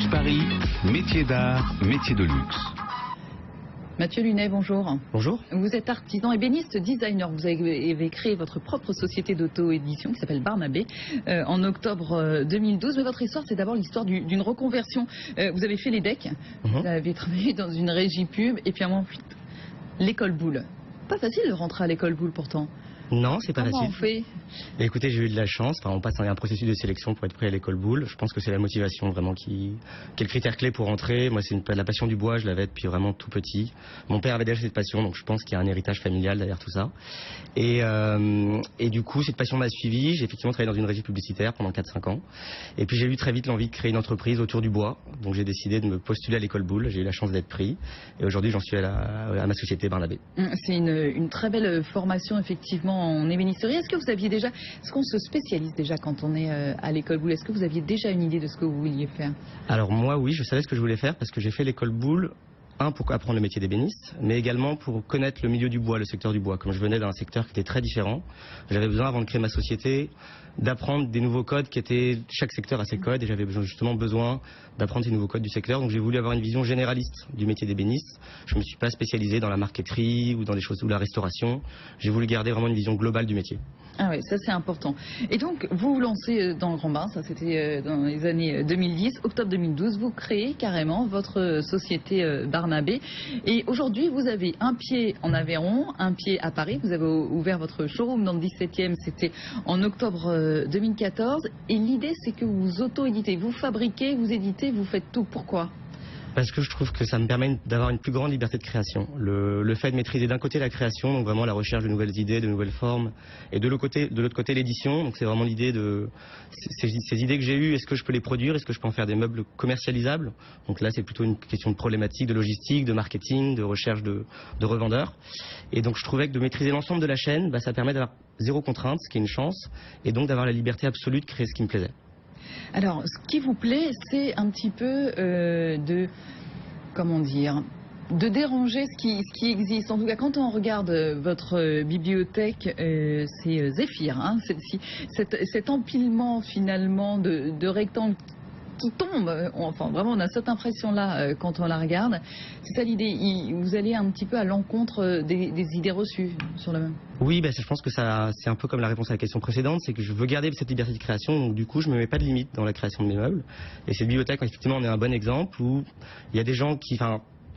Luxe Paris, métier d'art, métier de luxe. Mathieu Lunet, bonjour. Bonjour. Vous êtes artisan ébéniste designer. Vous avez créé votre propre société d'auto-édition qui s'appelle Barnabé en octobre 2012. Mais votre histoire, c'est d'abord l'histoire d'une reconversion. Vous avez fait les decks, vous avez travaillé dans une régie pub et puis ensuite l'école Boulle. Pas facile de rentrer à l'école Boulle pourtant. Non, c'est pas facile. Comment on fait? Écoutez, j'ai eu de la chance. Enfin, on passe un processus de sélection pour être pris à l'école Boulle. Je pense que c'est la motivation vraiment qui est le critère clé pour rentrer. Moi, c'est la passion du bois. Je l'avais depuis vraiment tout petit. Mon père avait déjà cette passion, donc je pense qu'il y a un héritage familial derrière tout ça. Et du coup, cette passion m'a suivi. J'ai effectivement travaillé dans une régie publicitaire pendant 4-5 ans. Et puis j'ai eu très vite l'envie de créer une entreprise autour du bois. Donc j'ai décidé de me postuler à l'école Boulle. J'ai eu la chance d'être pris. Et aujourd'hui, j'en suis à ma société Barnabé. C'est une très belle formation effectivement en ébénisterie. Est-ce qu'on se spécialise déjà quand on est à l'école Boulle? Est-ce que vous aviez déjà une idée de ce que vous vouliez faire? Alors moi, oui, je savais ce que je voulais faire parce que j'ai fait l'école Boulle. Pour apprendre le métier d'ébéniste, mais également pour connaître le milieu du bois, le secteur du bois. Comme je venais d'un secteur qui était très différent, j'avais besoin, avant de créer ma société, d'apprendre des nouveaux codes qui étaient... Chaque secteur a ses codes et j'avais justement besoin d'apprendre ces nouveaux codes du secteur. Donc j'ai voulu avoir une vision généraliste du métier d'ébéniste. Je ne me suis pas spécialisé dans la marqueterie ou dans des choses ou la restauration. J'ai voulu garder vraiment une vision globale du métier. Ah oui, ça c'est important. Et donc vous vous lancez dans le grand bain, ça c'était dans les années 2010, octobre 2012, vous créez carrément votre société Barnabé. Et aujourd'hui vous avez un pied en Aveyron, un pied à Paris, vous avez ouvert votre showroom dans le 17e, c'était en octobre 2014. Et l'idée c'est que vous auto-éditez, vous fabriquez, vous éditez, vous faites tout. Pourquoi ? Parce que je trouve que ça me permet d'avoir une plus grande liberté de création. Le fait de maîtriser d'un côté la création, donc vraiment la recherche de nouvelles idées, de nouvelles formes, et de l'autre côté l'édition. Donc c'est vraiment l'idée de ces idées que j'ai eues, est-ce que je peux les produire, est-ce que je peux en faire des meubles commercialisables? Donc là c'est plutôt une question de problématique, de logistique, de marketing, de recherche de revendeurs. Et donc je trouvais que de maîtriser l'ensemble de la chaîne, ça permet d'avoir zéro contrainte, ce qui est une chance, et donc d'avoir la liberté absolue de créer ce qui me plaisait. Alors, ce qui vous plaît, c'est un petit peu de déranger ce qui existe. En tout cas, quand on regarde votre bibliothèque, c'est Zéphyr, hein, cet empilement finalement de rectangles qui tombe. Enfin, vraiment, on a cette impression-là quand on la regarde. C'est ça l'idée. Vous allez un petit peu à l'encontre des idées reçues sur le même. Oui, je pense que c'est un peu comme la réponse à la question précédente, c'est que je veux garder cette liberté de création, donc du coup je me mets pas de limite dans la création de mes meubles. Et cette bibliothèque, effectivement, on est un bon exemple où il y a des gens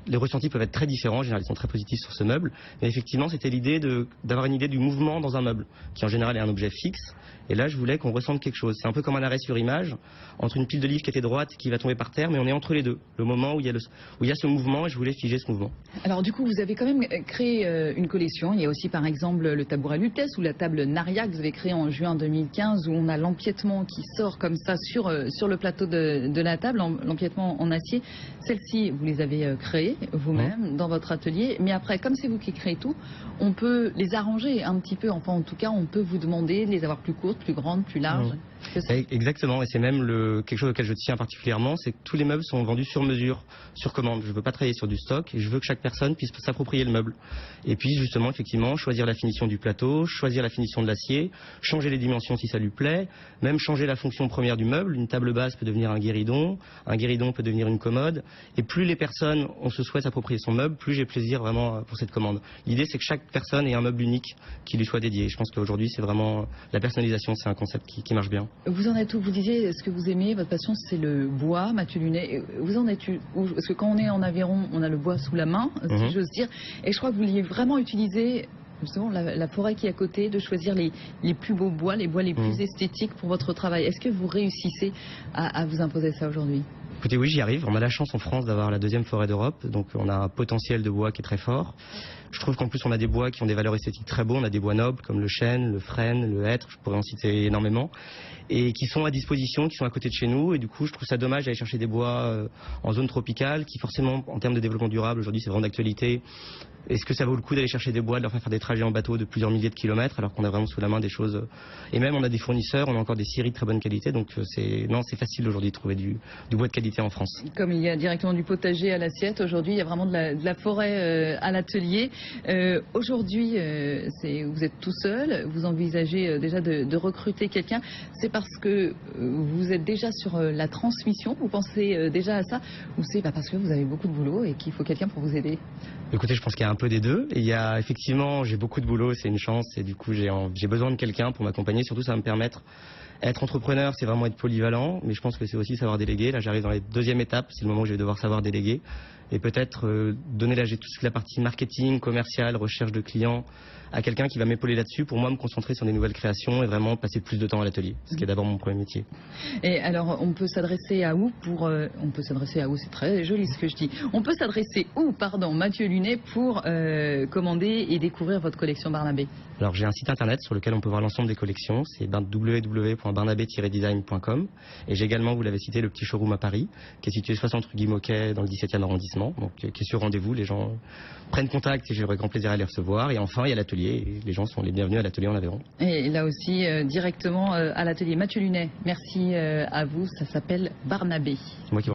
les ressentis peuvent être très différents, en général ils sont très positifs sur ce meuble, mais effectivement c'était l'idée d'avoir une idée du mouvement dans un meuble, qui en général est un objet fixe, et là je voulais qu'on ressente quelque chose. C'est un peu comme un arrêt sur image, entre une pile de livres qui était droite et qui va tomber par terre, mais on est entre les deux, le moment où il y a ce mouvement, et je voulais figer ce mouvement. Alors du coup vous avez quand même créé une collection, il y a aussi par exemple le tabouret Lutèce ou la table Naria que vous avez créé en juin 2015, où on a l'empiètement qui sort comme ça sur le plateau de la table, l'empiètement en acier. Celles-ci vous les avez créées vous-même dans votre atelier, mais après comme c'est vous qui créez tout, on peut les arranger un petit peu, enfin en tout cas on peut vous demander de les avoir plus courtes, plus grandes, plus larges. Exactement, et c'est même quelque chose auquel je tiens particulièrement, c'est que tous les meubles sont vendus sur mesure, sur commande. Je ne veux pas travailler sur du stock, et je veux que chaque personne puisse s'approprier le meuble. Et puis justement, effectivement, choisir la finition du plateau, choisir la finition de l'acier, changer les dimensions si ça lui plaît, même changer la fonction première du meuble. Une table basse peut devenir un guéridon peut devenir une commode, et plus les personnes se souhaitent s'approprier son meuble, plus j'ai plaisir vraiment pour cette commande. L'idée c'est que chaque personne ait un meuble unique qui lui soit dédié. Je pense qu'aujourd'hui c'est vraiment la personnalisation, c'est un concept qui marche bien. Vous en êtes où? Vous disiez ce que vous aimez, votre passion c'est le bois, Mathieu Lunet. Vous en êtes où? Parce que quand on est en Aveyron, on a le bois sous la main, si j'ose dire. Et je crois que vous vouliez vraiment utiliser justement la forêt qui est à côté, de choisir les plus beaux bois, les bois les plus esthétiques pour votre travail. Est-ce que vous réussissez à vous imposer ça aujourd'hui? Écoutez, oui, j'y arrive. On a la chance en France d'avoir la deuxième forêt d'Europe, donc on a un potentiel de bois qui est très fort. Je trouve qu'en plus on a des bois qui ont des valeurs esthétiques très beaux. On a des bois nobles comme le chêne, le frêne, le hêtre, je pourrais en citer énormément, et qui sont à disposition, qui sont à côté de chez nous. Et du coup, je trouve ça dommage d'aller chercher des bois en zone tropicale, qui forcément, en termes de développement durable, aujourd'hui c'est vraiment d'actualité, est-ce que ça vaut le coup d'aller chercher des bois, de leur faire des trajets en bateau de plusieurs milliers de kilomètres, alors qu'on a vraiment sous la main des choses. Et même on a des fournisseurs, on a encore des scieries de très bonne qualité, donc c'est facile aujourd'hui de trouver du bois de qualité en France. Comme il y a directement du potager à l'assiette, aujourd'hui il y a vraiment de la forêt à l'atelier. Aujourd'hui, vous êtes tout seul, vous envisagez déjà de recruter quelqu'un. C'est parce que vous êtes déjà sur la transmission, vous pensez déjà à ça, ou c'est parce que vous avez beaucoup de boulot et qu'il faut quelqu'un pour vous aider? Écoutez, je pense qu'il y a un peu des deux. Et il y a effectivement, j'ai beaucoup de boulot, c'est une chance, et du coup j'ai besoin de quelqu'un pour m'accompagner. Surtout, ça va me permettre. Être entrepreneur, c'est vraiment être polyvalent, mais je pense que c'est aussi savoir déléguer. Là, j'arrive dans la deuxième étape, c'est le moment où je vais devoir savoir déléguer. Et peut-être donner toute la partie marketing, commercial, recherche de clients à quelqu'un qui va m'épauler là-dessus pour moi me concentrer sur des nouvelles créations et vraiment passer plus de temps à l'atelier, ce qui est d'abord mon premier métier. Et alors, on peut s'adresser à où on peut s'adresser à où, c'est très joli ce que je dis. On peut s'adresser où, Mathieu Lunet, pour commander et découvrir votre collection Barnabé? Alors j'ai un site internet sur lequel on peut voir l'ensemble des collections, c'est www.barnabé-design.com, et j'ai également, vous l'avez cité, le petit showroom à Paris, qui est situé 60 rue Guy Môquet dans le 17e arrondissement, donc qui est sur rendez-vous, les gens prennent contact et j'aurai grand plaisir à les recevoir. Et enfin il y a l'atelier, et les gens sont les bienvenus à l'atelier en Aveyron. Et là aussi directement à l'atelier. Mathieu Lunet, merci à vous, ça s'appelle Barnabé. C'est moi qui